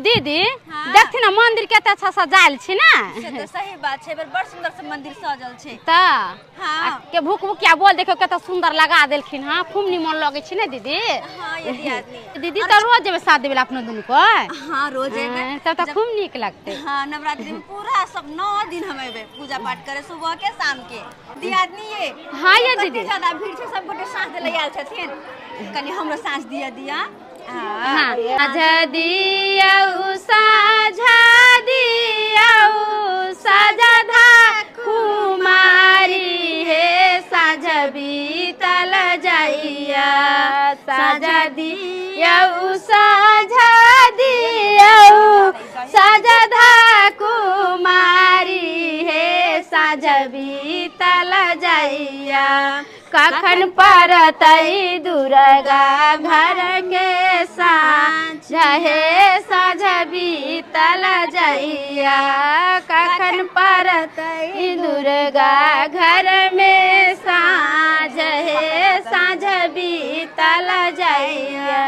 दीदी देखती ना मंदिर केते अच्छा सजायल छी ना। से तो सही बात है, बड़ सुंदर से मंदिर सजल छे। त हां के भूख भूकिया बोल देखो केते सुंदर लगा देलखिन। हां खूब निमन लगे छी ने दीदी। हां यदि आदमी दीदी तो रोज जेबे शादी वाला अपने दुनु को। हां रोज जेबे तब तो खूब नीक लगते। हां नवरात्रि में पूरा सब 9 दिन हम एबे पूजा पाठ करे सुबह के शाम के। दी आदमी ये हां ये दीदी ज्यादा भीड़ छे, सब गोटे साथ दे ले आयल छथिन। कनी हमरो सांस दिया हां साझा दियाऊ साझा दियाऊ साझा धा कुमारी हे साझा बीतल जाइया साझा दियाऊ साझा दियाऊ साझा धा कुमारी हे साझा बीतल जाइया कखन परतई दुर्गा घर के साँझ हे साँझ बीतल जाइया कखन परतई दुर्गा घर में साँझ हे साँझ बीतल जाइया।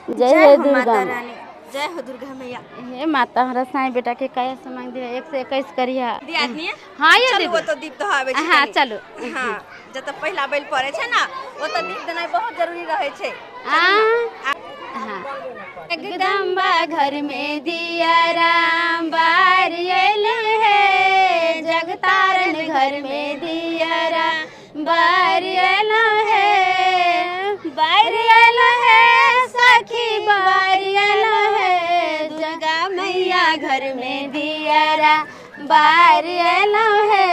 जय दुर्गा रानी, जय हो दुर्गा मैया। हे माता हमारा साईं बेटा के कया से मांग दिया 121 करिया। दी आदमी हां ये दीदी वो तो दीप तो आवे छै। हां चलो हां जत पहला बैल पड़े छै ना वो तो दीप देनाइ बहुत जरूरी रहे छै। हां जगदम्बा घर में दिया राम बारियल है जगतारन घर में दिया राम बारियल है सखी बारियल है दुर्गा मैया घर में दिया राम बारियल है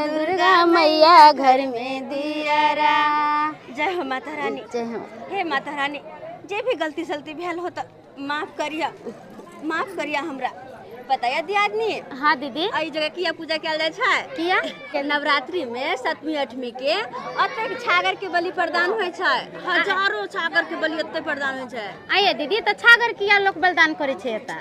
दुर्गा मैया घर में दिया राम। जय हो माता रानी। जय हो हे माता रानी, जे भी गलती सलती भेल हो त माफ करिया हमरा। बताया दी आदमी। हाँ दीदी आई जगह किया पूजा कल जाय छै किया के नवरात्रि में 7वीं 8वीं के अतेक छागर के बलि प्रदान होय छै। हजारों छागर के बलि अते प्रदान होय छै। आइए दीदी तो छागर किया लोग बलिदान करे छै एता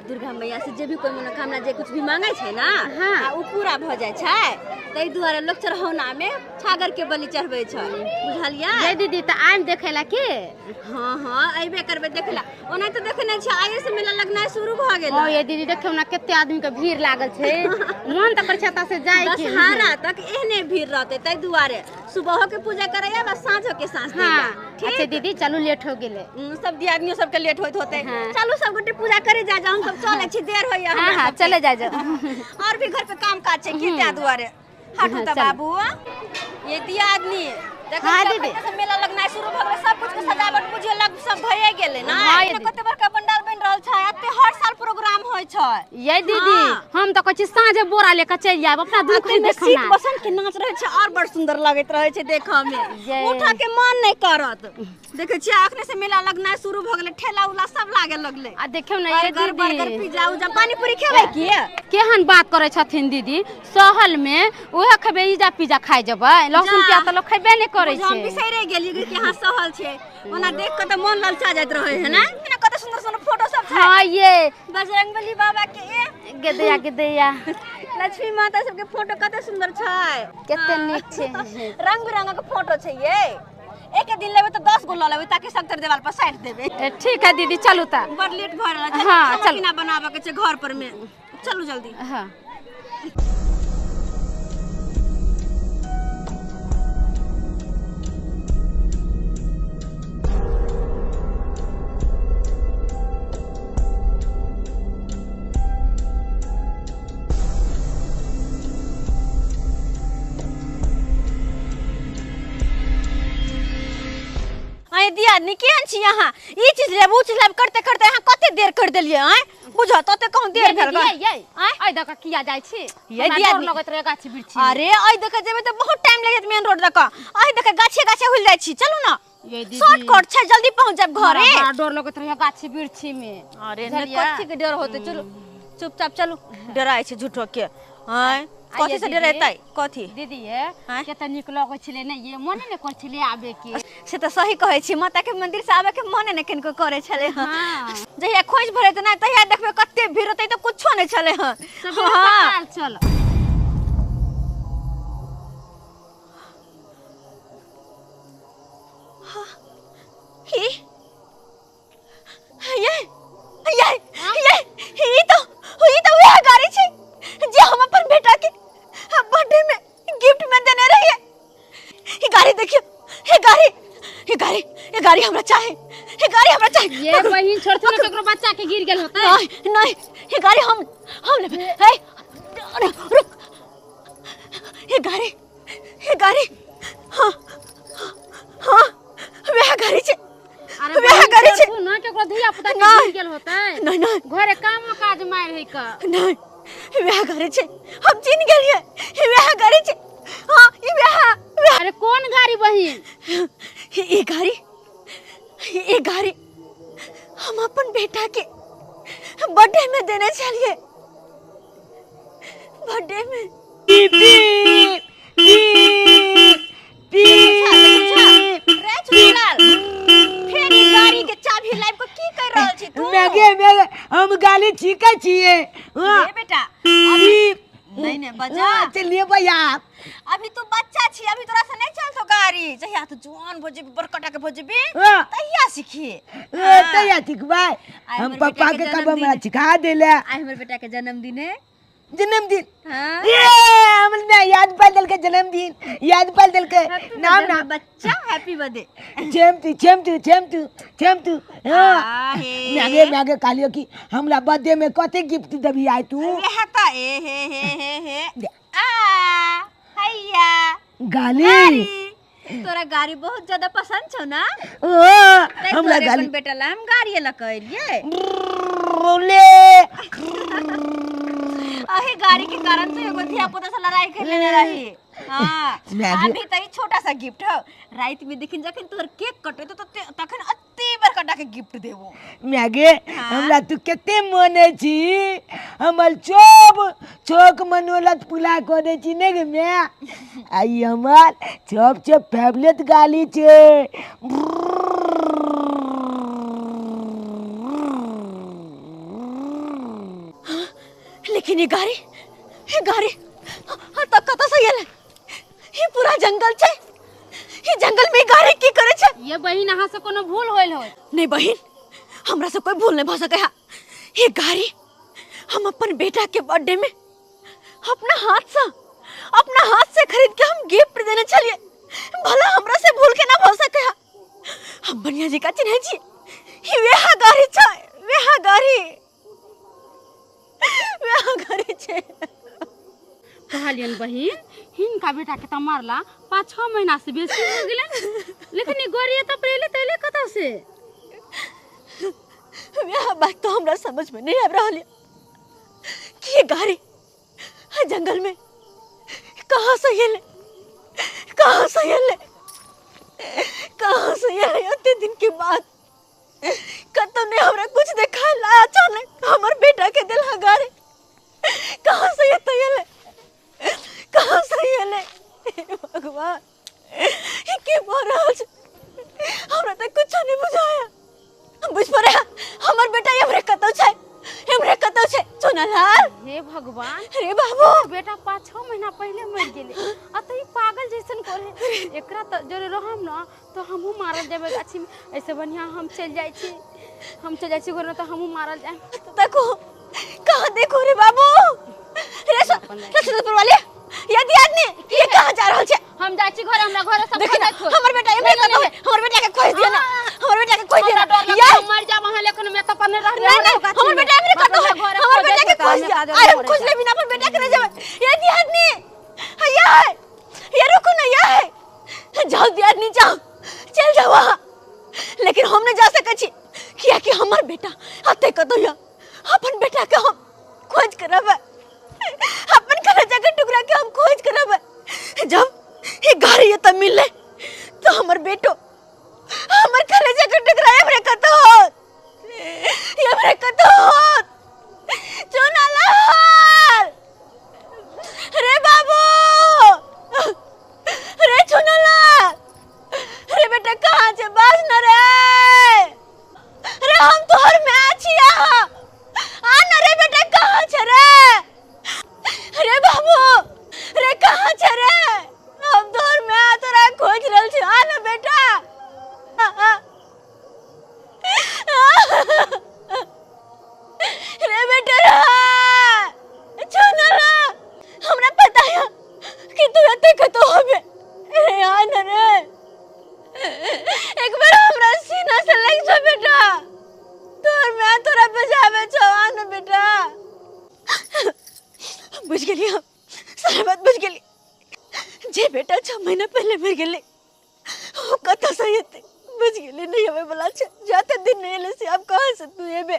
दुर्गा मैया से जे भी कोई मनोकामना जे कुछ भी मांगे छै ना हाँ उ पूरा भ जाय छै। तै दुआरे लोग चढ़ौना में छागर के बलि चढ़बै छै। बुझलिया जय दीदी त आइम देखेला की। हां अइबे करबे देखेला। ओना त देखने छै आइए से मेला लगनाय शुरू भ गेल। ओ ये दीदी देखियो ना कते आदमी के भीड़ लागल छै। मन त कर छता से जाय के दशहरा तक एहने भीड़ रहते। तै दुआरे सुबह के पूजा करैया बस साँझ के साँझ देला। अच्छा दीदी चलू लेट हो गेले। सब दी आदमी सब के लेट होत होते। चलू सब गोटे पूजा करे जा हम सब चले छी देर होइया। हां चले जा और भी घर पे काम काज छै के त्या दुआरे हटू त बाबू। ये दी आदमी देखा दीदी मेला लगनाय शुरू भ गेल। सब कुछ के सजावट बुझे लग सब भए गेले ना। कते बड़का पंडाल बन रहल छै। अते हर साल प्रोग्राम होय छै। ये दीदी हम त कहै छी साँझे बोरा लेके चल जाब अपना दुख देखना। सीट बसन के नाच रहे छै और बड़ सुंदर लागत रहे छै देखा में। उठा के मन नहीं करत। देखे छी अखने से मेला लगनाय शुरू भ गेले। ठेला उला सब लागे लगले। आ देखियो ना ये दीदी बर्गर पिज्जा उजा पानी पूरी खेबै की। केहन बात करे छथिन दीदी सहल में ओहे खबे इजा पिज्जा खाइ जबै लहसुन प्याज त लोग खबे नहीं करे छै। हम बिसैरे गेली कि हां सहल छै। ओना देख के त मन ललचा जाइत रहे है ना। कते सुंदर सुंदर फोटो सब छै। हां ये बजरंगबली बाबा के गदैया लक्ष्मी माता सब के फोटो कते सुंदर छै। कते नीक छै। रंग बिरंग के फोटो छै ये। एक दिन लेबे तो 10 गो ल लेबे ताकि सख्तर देवाल पर साइड देबे। ठीक है दीदी चलू त बड़ लेट भ रहल छै। हां चल खाना बनाबे के छै घर पर में। चलू जल्दी। हां दिया आदमी केहन छी यहाँ। ई चीज लेब उ चीज लेब करते करते यहाँ कते देर कर देलिए। हैं बुझा तते कहूं देर भेल ग। आई दका किया जाय छी ये दिया लगत रे गाछी बिरछी। अरे आई दका जेबे त बहुत टाइम लागत मेन रोड दका। आई दका गाछे हुल जाय छी। चलू ना ये दीदी शॉर्टकट छै जल्दी पहुंच जाब घरे। बड़ा डर लगत रे गाछी बिरछी में। अरे न कथि के डर होते। चलो चुपचाप चलू। डराय छै झूठो के। हैं कथि से डरेतै कथि दीदी ये केते निक लगै छले ने ये मने ने कर छले आबे के। से त सही कहै छी माता के मंदिर से आबे के मने ने किनको करे छले। हां जहिया खोज भरत ना तहिया देखबे कते भीड़ होतै त कुछो नै छले। हां चल ही ये गाड़ी हमरा चाहे, ये गाड़ी हमरा चाहे। ये बहिन छोड़ ना केकरो बच्चा के गिर गेल होतै। नहीं नहीं, ये गाड़ी हम लेबे। हे रुक, ये गाड़ी हां हां वह गाड़ी छे। अरे वह गाड़ी छे ना केकरो धिया पुता के गिर गेल होतै। नहीं नहीं, घरे काम काज मार है का। नहीं वह गाड़ी छे, हम चिन गेलिए। वह गाड़ी छे। हां ई वह। अरे कौन गाड़ी बहिन? ये गाड़ी हम अपन बेटा के बर्थडे में देने चलिए। बर्थडे में फिर ई गाड़ी के चाबी लाइब को की कर रहल छी तू? मेगे हम गाली छीके छिए। ए बेटा अभी नहीं बजा। चलिए भैया, अभी तू बच्चा छी, अभी तोरा से नहीं चलतो गाड़ी। जहिया तू जवान हो जेबी, बड़कटा के हो जेबी, तहिया सीखी। तैया सिखबा। हम पापा के कब हमरा सिखा देले। आई हमर बेटा के जन्मदिन है। जन्मदिन हां ये हमने याद पाल दल के जन्मदिन, याद पाल दल के नाम ना बच्चा हैप्पी बर्थडे। छेम तू हां मागे कालियो की हमरा बर्थडे में कते गिफ्ट देबी आइ तू? ये हता हे आ हैया गाली। तोरा गाड़ी बहुत ज्यादा पसंद छौ ना? हमरा गाली बेटा ला हम गाड़ी ला करिए। बोले अहे गाड़ी के कारण तो एगो धिया पुता से लड़ाई कर लेने रही। हां अभी त ई छोटा सा गिफ्ट हो। रात में देखिन जखन तोर केक कटे तो तखन अत्ते बड़का के गिफ्ट देबो। मैगे हमरा तू केते माने छी, हमर चोक मनोलत पुला करे छी ने गे मैं। आई हमर सबसे फेवरेट गाली छे। लेकिन ये गाड़ी तो कत से गेले? ये पूरा जंगल छे, ये जंगल में गाड़ी की करे छे? ये बहिन अहाँ से कोनो भूल होइल होय? नहीं बहिन, हमरा से कोई भूल नहीं भ सके। ये गाड़ी हम अपन बेटा के बर्थडे में अपना हाथ से खरीद के हम गिफ्ट देने चलिए। भला हमरा से भूल के ना भ सके। हम बनिया जी का चिन्ह छी। ये वह गाड़ी छे, वह गाड़ी छे। कहलियन बहिन हिनका बेटा के त मारला 5-6 महीना से बेसी हो गेले, लेकिन ई गोरिया त पहले कता से? वह बात तो हमरा समझ में नहीं आ रहा है कि ये गाड़ी जंगल में कहाँ से इतने दिन के बाद कतो ने हमरा कुछ देखा ला। अचानक हमर बेटा के दिल गाड़ी कहाँ से भगवान ये के महाराज हमरा त कुछ नहीं बुझाया। बुझ पड़े हमर बेटा हमरे कतो छे सोनालाल। हे भगवान, रे बाबू बेटा 5-6 महीना पहले मर गेले। आ त ई पागल जैसन करे। एकरा त जरे रहम न तो हमहू मारल जाबे गाछी में। ऐसे बढ़िया हम चल जाई छी घर में, तो हमहू मारल जाए। देखो कहां देखो रे बाबू। रे ससुर वाले ये आदमी ये कहां जा रहल छे? हम जाई छी घर, हमरा घर सब देखिन हमर बेटा हमरे कतो है। हमर बेटा के खोज दिया ना, हमर बेटा के खोज दिया ना। या मर जा वहां, लेकिन मैं त पने रह हमर बेटा हमरे कतो है। हमर बेटा के खोज दिया। आई हम खोज ले बिना अपन बेटा के न जावे। ये आदमी हैया है, ये रुको ना, ये है जाओ दियादनी जाओ, चल जाओ वहां। लेकिन हम न जा सके छी किया कि हमर बेटा आते कतो या अपन बेटा के हम खोज करब, अपन कलेजा के टुकड़ा के हम खोज करब। जब ये गाड़ी ये तब मिले तो हमर बेटो हमर कलेजा के टुकड़ा हमरे कतो चुनालाल। रे बाबू, रे चुनालाल, रे बेटा कहाँ छे? बाज न रे हम तोहर में छिया। आ न रे बेटा कहाँ छे रे बाबू, रे कहाँ छे रे? हम तोहर में तोरा खोज रहल छी। आ न बेटा। ना बेटा। बुझ गेली हम, सारा बात बुझ गेली। जे बेटा 6 महीना पहले मर गेले वो कथा सही है, बुझ गेली। नहीं हमें बोला छे जाते दिन नहीं ले से अब कहां से तू एबे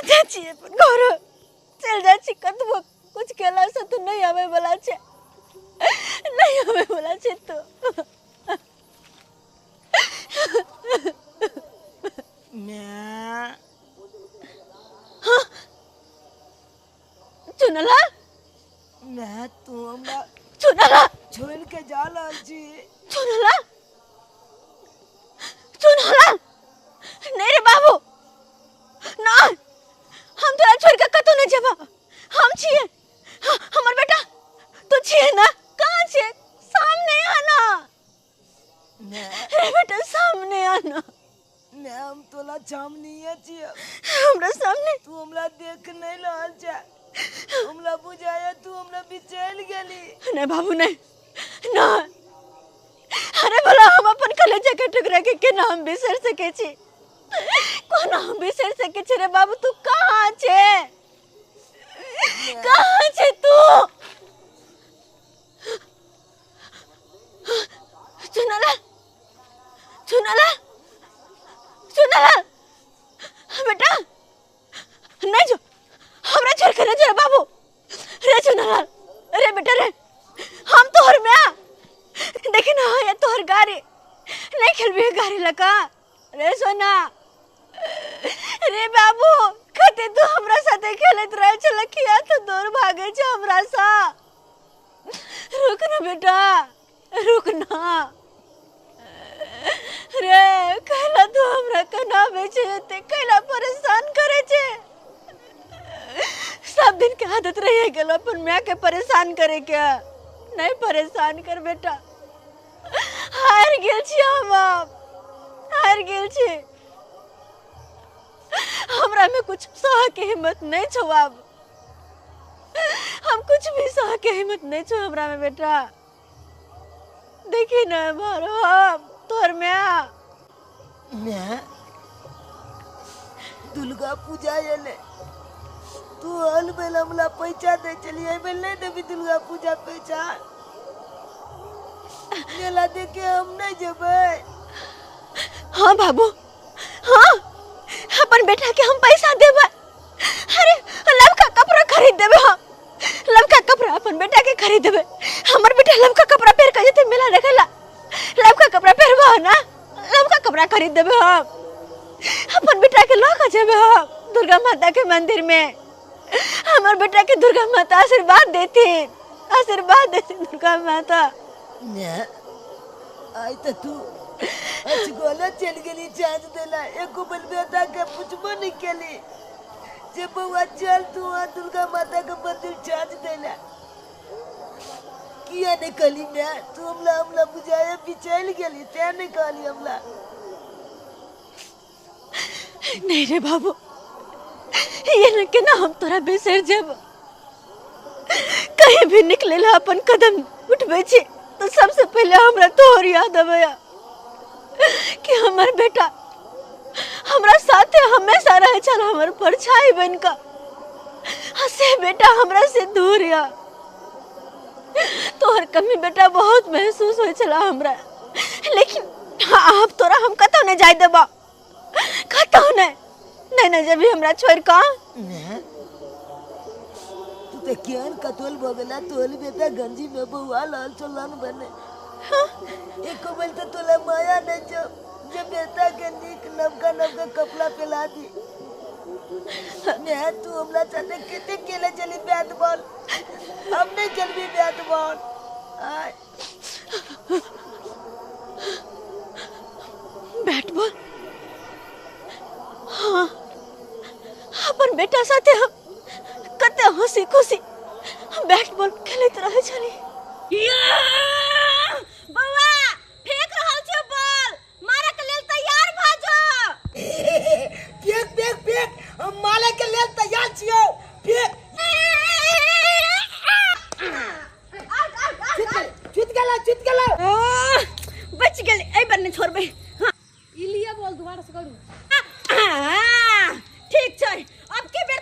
जाची अपन घर चल जाची कतबो कुछ केला से तू नहीं हमें बोला छे, नहीं हमें बोला छे तू। मैं हाँ चुनला मैं तू हमरा चुनला छोड़ के जा रहल छी। चुनला चुनला नहीं रे बाबू ना, हम तोरा छोड़ के कतौ नहीं जेबा। हम छिए हमर बेटा, तू छिए ना? कहां छिए? सामने आना रे बेटा, सामने आना। मैं हम तोला सामने छी, हमरा सामने तू हमरा देख नहीं रहल छ। हमरा बुझाया तू हमरा बिचैल गेली। नहीं बाबू नहीं ना, अरे भला हम अपन कलेजा के टुकड़ा के केना हम बिसर सके छी? कोना हम बिसर सके छी रे बाबू? तू कहां छे? कहां छे तू? चुनला चुनला चुनला बेटा नहीं जो हमरा छोड़ के जा बाबू रे। चुनला रे बेटा रे, हम तोहर में देखी ना ये तोहर गाड़ी नहीं खेलबी गाड़ी लगा रे सोना। रे बाबू कते तू हमरा साथे खेलत रह छ, लखिया तो दूर भागे छ हमरा सा। रुक ना बेटा, रुक ना रे। कहला तू हमरा कना बेचे ते कहला परेशान करे छे। सब दिन के आदत रह गेल अपन मैं के परेशान करे के। नहीं परेशान कर बेटा, हार गेल छी हम, हार गेल छी। हमरा में कुछ सह के हिम्मत नहीं छौ अब, हम कुछ भी सह के हिम्मत नहीं छौ हमरा में बेटा। देखी ना मारो हम तोहर में मैं दुर्गा पूजा एले, तू हल बेल हमला पैसा दे चलिए बेल नहीं देवी दुर्गा पूजा पैसा मेला देखे हम नहीं जेबे। हाँ बाबू हाँ, अपन बेटा के हम पैसा देबे। अरे लड़का कपड़ा खरीद देबे, हम लड़का कपड़ा अपन बेटा के खरीद देबे। हमर बेटा लड़का कपड़ा पहन के जते मेला देखेला, लड़का कपड़ा पहनबा ना, लड़का कपड़ा खरीद देबे। हम अपन बेटा के लेके जेबे हम दुर्गा माता के मंदिर में। हमर बेटा के दुर्गा माता आशीर्वाद देती, आशीर्वाद देती दुर्गा माता। मैं आई तो तू गोला चल गेली चांद देला, एको बल बेटा के पूछबो नहीं केली जे बउआ चल तू आ दुर्गा माता के मंदिर चांद देला। किया नहीं कहली मैं? तू हमला बुझाए बिचैल गेली, ते नहीं कहली हमला? नहीं रे बाबू, ये न के ना हम तोरा बिसर जब कहीं भी निकले ला अपन कदम उठबे छी तो सबसे पहले हमरा तोहर याद आवे कि हमर बेटा हमरा साथे हमेशा रहे छल, हमर परछाई बनका। हसे बेटा हमरा से दूर या तोहर कमी बेटा बहुत महसूस होय छला हमरा, लेकिन अब तोरा हम कतौ नहीं जाय देबा, कतौ नहीं नहीं जब भी हमरा छोड़ का। तू तो केन कतोल भगला तोल बेटा गंजी में बउआ लाल चलन बने। एको बल तो तोला माया नहीं जो बेटा के निक नवका नवका कपड़ा पहना दी। मैं तू हमला साथे केते केले चली बैट बॉल, हम नहीं चलबी बैट बॉल। बैट बॉल हाँ, अपन बेटा साथे हम कते हंसी खुशी बैट बॉल खेलत रहे छली। बउआ फेंक रहल छै बॉल, मारे के लेल तैयार भ जाओ। फेंक फेंक फेंक, हम मारे के लेल तैयार छियो। फेंक चुत गेला बच गेल, ए बार नहीं छोड़बे। हां इलिया बॉल दोबारा से करू। ठीक छै, अब के बेर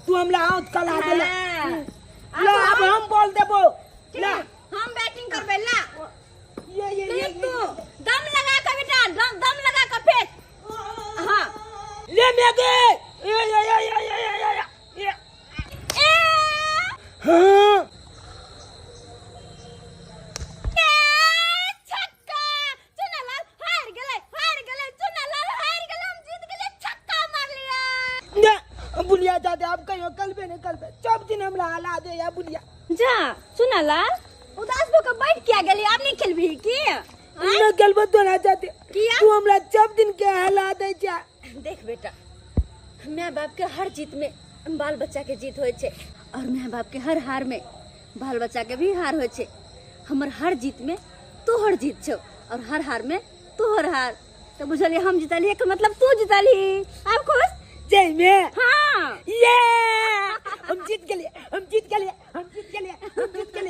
तू हमला आउट कला दे ला अब हम बोल देबो ला हम बैटिंग करबे ला ये देख तू दम लगा के बेटा दम लगा के फेंक हां ले मेगे ये हां छक्का चुनालाल हार गेले चुनालाल हार गेले हम जीत गेले छक्का मार लिया ना बुलिया दादा आप कहियो कलबे ने कलबे सब दिन हमरा हला दे या बुलिया जा चुनालाल उदास होकर बैठ क्या गेली आप नहीं खेलबी की ना कलबे तो ना जाते किया तू हमरा सब दिन के हला दे जा देख बेटा माँ बाप के हर जीत में बाल बच्चा के जीत होय छे और माँ बाप के हर हार में बाल बच्चा के भी हार होय छे हमर हर जीत में तोहर जीत छो और हर हार में तोहर हार तो बुझलिए हम जीतली के मतलब तू जीतली आप खुश जय में हां ये हम जीत गए हम जीत गए हम जीत गए हम जीत गए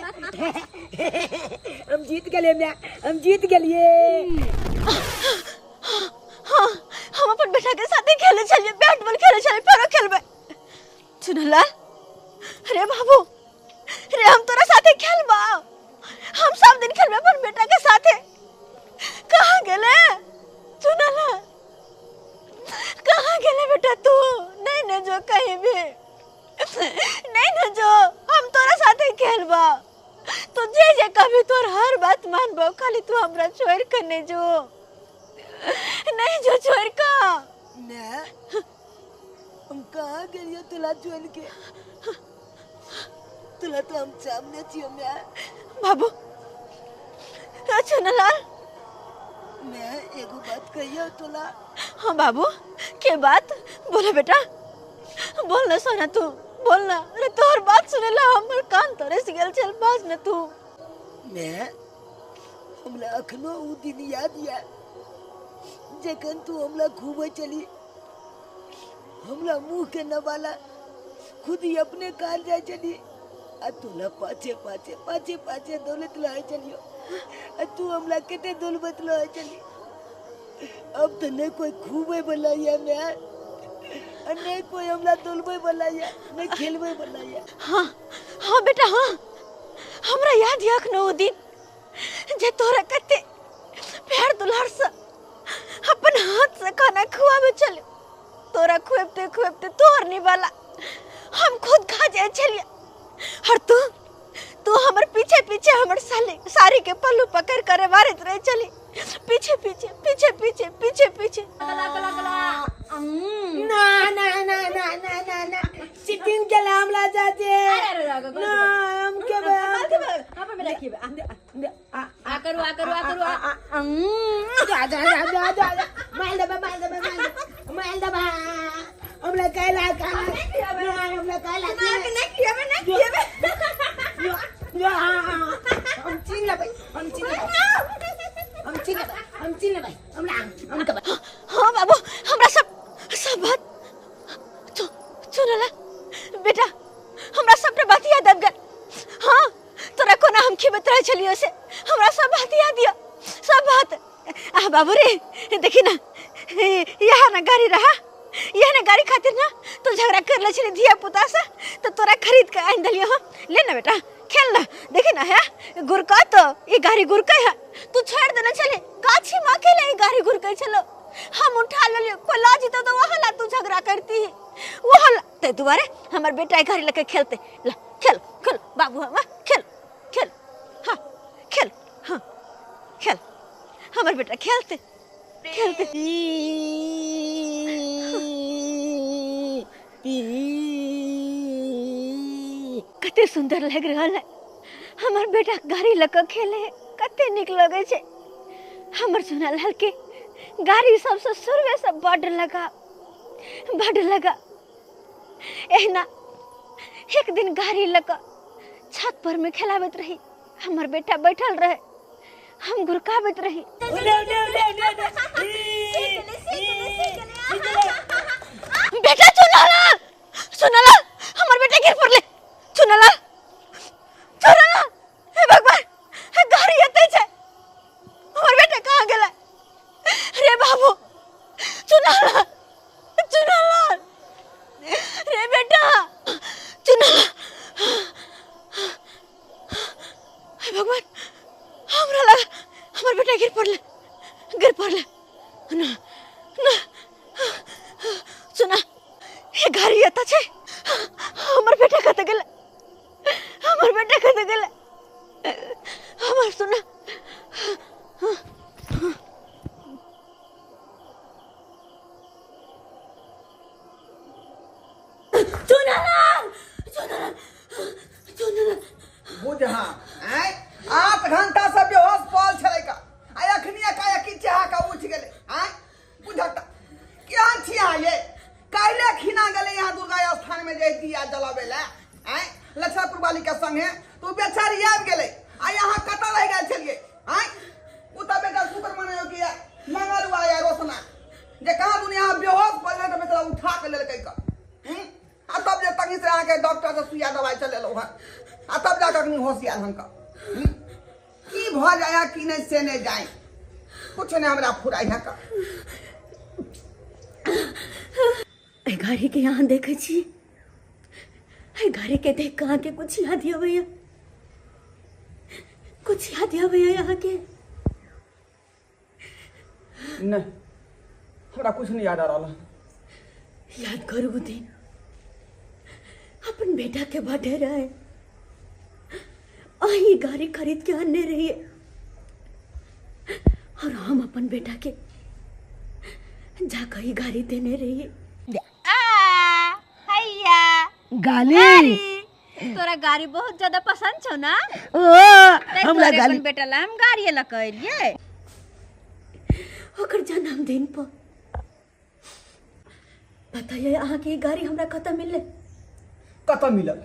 हम जीत गए मैं हम जीत गए हां हम अपन बेटा के साथ खेले चलिए बैट बॉल खेले चलिए फेरो खेलबे चुनलाल अरे बाबू अरे हम तोरा साथे खेलबा हम सब दिन खेलबे अपन बेटा के साथे कहां गेले चुनलाल कहां गेले बेटा तू नहीं न जो कहीं भी नहीं न जो हम तोरा साथे खेलबा तो जे कभी तोर हर बात मानबो खाली तू हमरा छोड़ के नहीं जो नहीं जो छोड़ का ना हम कहाँ गए तुला छोड़ के तुला तो हम सामने छियो मैं बाबू चुनलाल मैं एगो बात कहियो तुला हाँ बाबू के बात बोले बेटा बोल ना सोना तू बोल ना अरे तोहर बात सुनेला हमर कान तोरे सिगल चल बाज न तू मैं हमरा अखनो उ दिन याद या जखन तू हमरा घूमे चली हमरा मुंह के नवाला खुद ही अपने कार जाए चली आ तोला पाछे पाछे पाछे पाछे दौलत लहे चलियो आ तू हमरा केते दौलत लहे चली अब तो नहीं कोई खूबे बलाया मैं नहीं कोई हमरा दौलबे बलाया नहीं खेलबे बलाया हाँ हाँ बेटा हाँ हमरा याद यख न ओ दिन जे तोरा कते पैर दुलार से अपन हाथ से खाना खुआवे चले तोरा खुएबते खुएबते तोहर निवाला हम खुद खा जाए चलिए और तू हमर पीछे पीछे हमर सारी के पल्लू पकड़ करे मारत रहे चली पीछे पीछे पीछे पीछे पीछे पीछे ना ना ना ना ना ना ना चिटिंग के मामला जाते ना हम के आ करू जा माल दबा हमरा कहला का हमरा कहला नहीं खियाबे हम चिन लेबै हम कब हाँ बाबू हमरा सब बात सुनला बेटा हमरा सब बात याद आब गल हाँ तोरा कोना हम खिबत रहे छलियो से हमरा सब बात याद दिया सब बात आ बाबू रे देखी ना यहाँ ना गाड़ी रहा यह ना गाड़ी खातिर ना तो झगड़ा कर ले छली धिया पुता से तो तोरा खरीद के आन दलियो हम ले ना बेटा खेल ना देखी ना है गुरका तो ये गाड़ी गुरका है तू छोड़ देना चले काछी मां के ले गाड़ी गुरका चलो हम उठा ले लियो कोला जीतो तो वो हला तू झगड़ा करती है वो हला ते दुबारे हमर बेटा गाड़ी लेके खेलते ला खेल खेल बाबू हम खेल खेल हां खेल हां खेल हमर बेटा खेलते खेलते कते सुंदर लग रहा है हमर बेटा गाड़ी लेके खेले कते निक लगे छे हमर चुनालाल के गाड़ी सबसे शुरुए से बड़ लगा एहना एक दिन गाड़ी लेके छत पर में खेलावत रही हमर बेटा बैठल रहे हम गुरकावत रही बेटा चुनालाल हमर बेटा गिर पड़ले चुनालाल हे भगवान हे गाड़ी एते छै हमर बेटा कहां गेला रे बाबू चुनालाल रे बेटा सुना भगवान हमरा लगा हमार बेटा गिर पड़ले ना ना सुना ये गाड़ी आता छे हमार बेटा कत गेल हमार सुना बुझ हाँ 8 घंटा से बेहोश पल छलै का आय अखनिया काया की चाह का उठ गेले बुझता क्या छिया ये काइले खिना गेले यहाँ दुर्गा स्थान में जे दिया जलावे ला लक्षापुर वाली के संगे तू बेचारी आब गेले आ यहाँ कत रह गेल छलिए उ त बेटा शुक्र मनायो कि मंगरुआ या रोशना जे कहाँ दुनिया बेहोश पड़ गए तो बेचारा उठा के लेलकै का आ तब जे तनी से आके डॉक्टर से सुइया दवाई चलेलो है आ तब जाकर अपनी होशियार हमका की भ जाया कि नहीं से नहीं जाए कुछ नहीं हमरा फुराई है का गाड़ी के यहाँ देखे छी गाड़ी के देख कहाँ के कुछ याद भैया यहाँ के नहीं हमरा कुछ नहीं याद आ रहा याद करू वो दिन अपन बेटा के बर्थडे रहे आई गाड़ी खरीद के आने रही और हम अपन बेटा के जाकर ही गाड़ी देने रही गाली तोरा गाड़ी बहुत ज्यादा पसंद छौ ना हमरा गाली बेटा ला हम गाड़ी ला कहलिए ओकर जन्मदिन पर बताइए अहाँ के गाड़ी हमरा कत मिले कत मिलल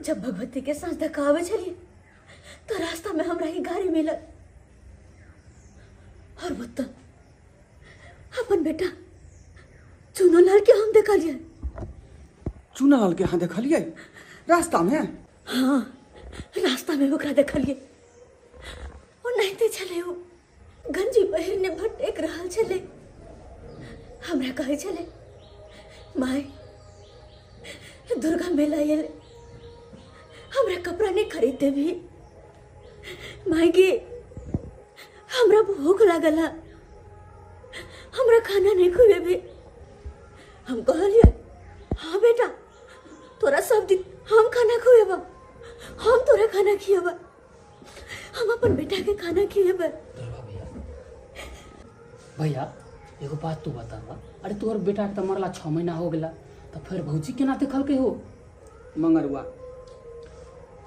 जब भगवती के साथ देखावे छलिए तो रास्ता में हमरा ही गाड़ी मिलल और बता अपन बेटा चुनोलाल के हम देखलिए चुनाल के यहाँ देखलिए रास्ता में हाँ रास्ता में ओकरा देखलिए और नहीं चले वो गंजी पहिरने भटक रहल छले हमरा कहे छले माय दुर्गा मेला ये हमरा कपड़ा नहीं खरीदते भी माय गे हमरा भूख लागल हमरा खाना नहीं खुए भी हम कहलिए हाँ बेटा तोरा सब दिन हम खाना खुएबा हम तोरा खाना खिएबा हम अपन बेटा के खाना खिएबा भैया एगो बात तू बतावा अरे तोहर बेटा के तो मरला 6 महीना हो गला तो फिर भौजी केना देखल के हो मंगरुआ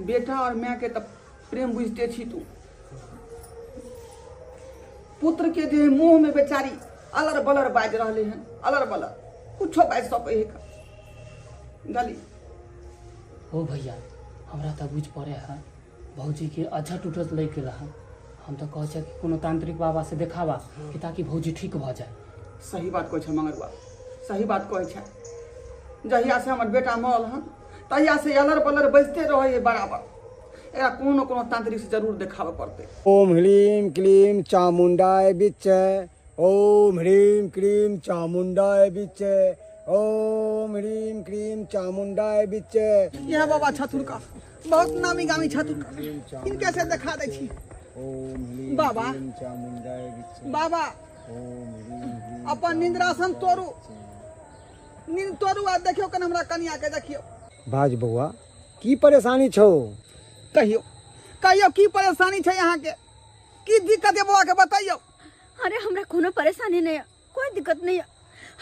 बेटा और माँ के तब प्रेम बुझते छी तू पुत्र के जे मुंह में बेचारी अलर बलर बाज रहले हैं अलर बलर कुछो बाज सके है गली हो भैया हमरा तो बुझ पड़े है भौजी के अच्छा टूटत लेके रहा हम तो कहे कि कोनो तांत्रिक बाबा से देखावा कि ताकि भौजी ठीक भ जाए सही बात कहे छ मंगरुआ सही बात कहे छ जहिया से हमर बेटा मरल हन तहिया से अलर बलर बजते रहे बराबर एरा कोनो कोनो तांत्रिक से जरूर देखावे पड़ते ओम ह्रीम क्लीम चामुंडाय बिच्चे ओम ह्रीम क्लीम चामुंडाय बिच्चे ओम ह्रीम क्लीम चामुंडाय बिच्चे यह बाबा छतुर का बहुत नामी गामी छतुर का इनके से दिखा दे छी ओम ह्रीम बाबा क्लीम चामुंडाय बिच्चे बाबा ओम ह्रीम अपन निंद्रासन तोड़ू नींद तोड़ू आ देखियो कन हमरा कनिया के देखियो भाज बउआ की परेशानी छौ कहियो की परेशानी छै यहाँ के की दिक्कत है बउआ के बताइयो अरे हमरा कोनो परेशानी नहीं है कोई दिक्कत नहीं है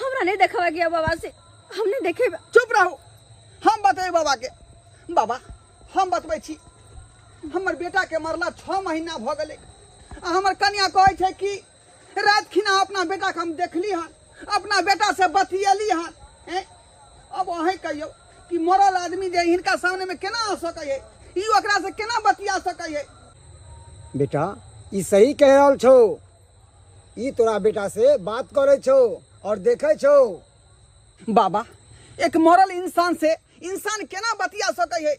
हमरा नहीं देखावा गया बाबा से हमने देखे चुप रहो हम बताए बाबा के बाबा हम बतबै छी हमर बेटा के मरला 6 महीना भ गेलै आ हमर कन्या कहै छै कि रात खिना अपना बेटा के हम देखली हन अपना बेटा से बतियली हन अब अहीं कहियो कि मरल आदमी जे हिनका सामने में केना आ सकै है ई ओकरा से केना बतिया सकै है बेटा ई सही कह रहल छौ ई तोरा बेटा से बात करे छौ और देखे छौ बाबा एक मरल इंसान से इंसान केना बतिया सकै है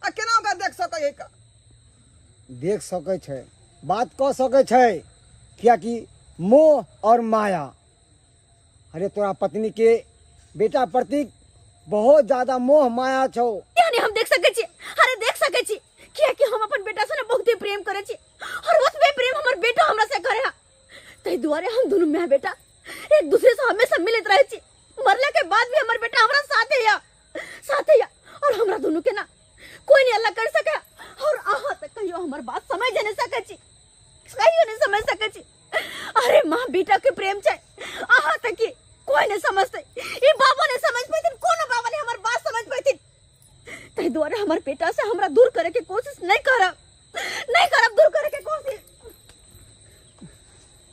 आ केना ओकरा देख सकै है का देख सके छै बात कह सके छै क्या कि मोह और माया अरे तोरा पत्नी के बेटा प्रति बहुत ज्यादा मोह माया छौ। यानी हम देख सके छी, अरे देख सके छी किया कि हम अपन बेटा से बहुत ही प्रेम करे छी और उतबे प्रेम हमर बेटा हमरा से करे। तै दुआरे हम दोनों मां बेटा एक दूसरे से हमेशा मिलत रहे छी। मरला के बाद भी हमर बेटा हमरा साथे या और हमरा दोनों के ना कोई नहीं अलग कर सके। और आहा तक कहियो हमर बात समझ नहीं सके छी, कहियो नहीं समझ सके छी। अरे मां बेटा के प्रेम छै, आहा तक की कोई नहीं समझते। ई बाबा ने समझ पैथिन, कोनो बाबा ने हमर बात समझ पैथिन। तै दुआरे हमर बेटा से हमरा दूर करे के कोशिश नहीं करब दूर करे के कोशिश।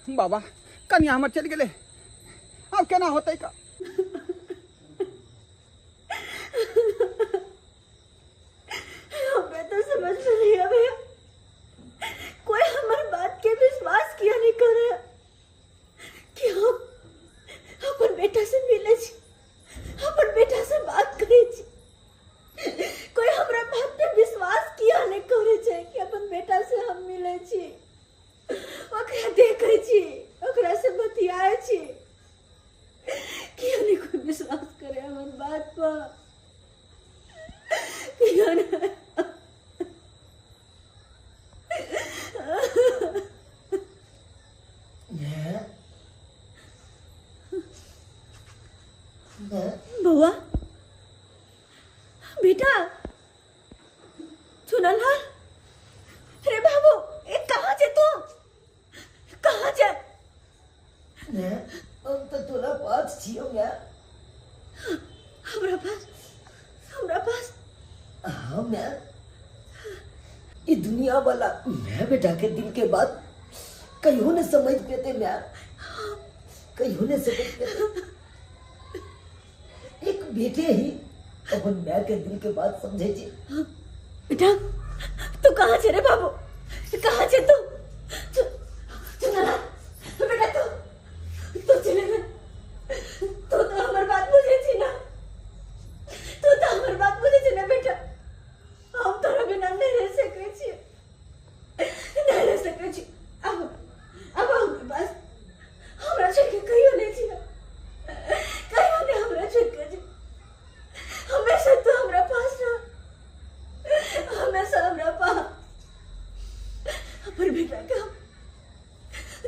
बाबा कन्या हमर चल गेले, अब केना होतै का? हमें तो समझ में नहीं आ भैया, कोई हमारी बात के विश्वास किया नहीं करे कि हम अपन बेटा से मिले छी, अपन बेटा से बात करे छी। कोई हमरा बात पे विश्वास किया नहीं करे छै कि अपन बेटा से हम मिले छी, ओकरा देखे छी, ओकरा से बतियाए छी। किया नहीं कोई विश्वास करे हमर बात पर? किया नहीं? बउआ बेटा सुनल है? अरे बाबू ये कहाँ छे तू? कहाँ छे? हम तो तोरा पास छियो मैं। हमरा पास हाँ मैं ये दुनिया वाला मैं बेटा के दिल के बात कहीं ने समझ पेते मैं, कहीं ने समझ पेते। एक बेटे ही अपन मैं के दिल के बात समझे छी। बेटा तू कहाँ छे रे बाबू? कहाँ छे तू? चला बेटा तू चले ना। तू तो हमारी बात बुझे छी ना, तू तो हमारी बात बुझे छी ना बेटा। हम तोरा बिना नहीं रह सके छी, नहीं रह सके छी। अब हमरे पास हमरा छोड़ के कहियो नहीं छी, कहियो नहीं हमरा छोड़ के छी। हमेशा तू हमरा पास रह, हमेशा हमरा पास। पर बेटा का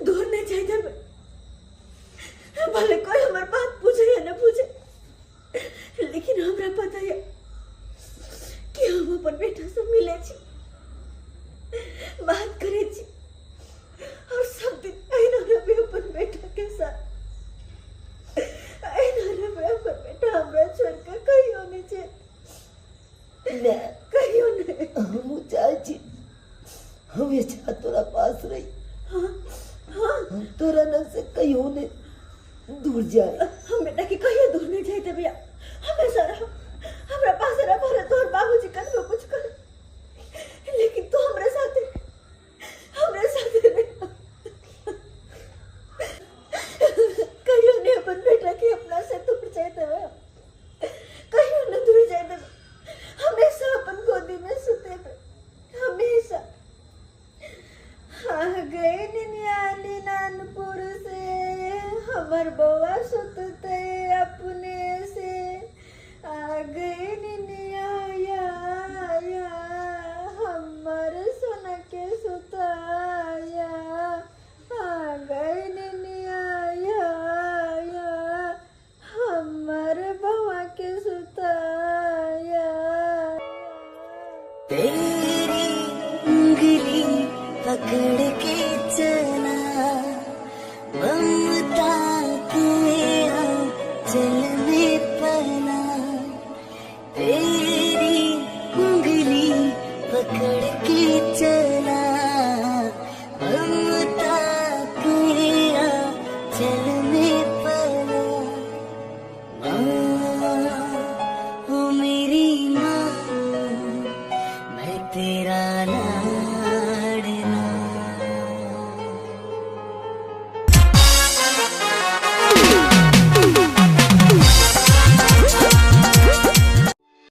दूर नहीं जाए देबे, भले कोई हमार बात पूछे या न पूछे, लेकिन हमरा पता है कि हम अपन बेटा से मिले छी, बात करे छी और सब दिन ऐना रहे अपन बेटा के साथ। ऐना रहे अपन बेटा हमरा छोड़ के कहियो नहीं छे, कहियो नहीं। हम चाहे छी हमेशा तोरा पास रही। हम तोरा न से कहीं ने दूर जाए। हम बेटा की कहियो दूर नहीं जाए भैया, हमेशा रहो हमरा पास रह। भले तोर बाबूजी कन कुछ कर, लेकिन तू हमरे साथ रह। कहियो नहीं अपन बेटा के अपना से दूर जाए देवे, कहियो न दूर जाए देवे। हमेशा अपन गोदी में सुते पे, हमेशा। आ गए निन्याली नानपुर से हमर बउआ सुतते अपने से। आ गए निनिया या हमर सोन के सुताया। आ गए निनिया या हमर बउआ के सुताया। तेरी उंगली पकड़ के चला ममता तेरा चल में पला। तेरी उंगली पकड़ के चला ममता तेरा चल में पला। माँ ओ मेरी माँ मैं तेरा नाम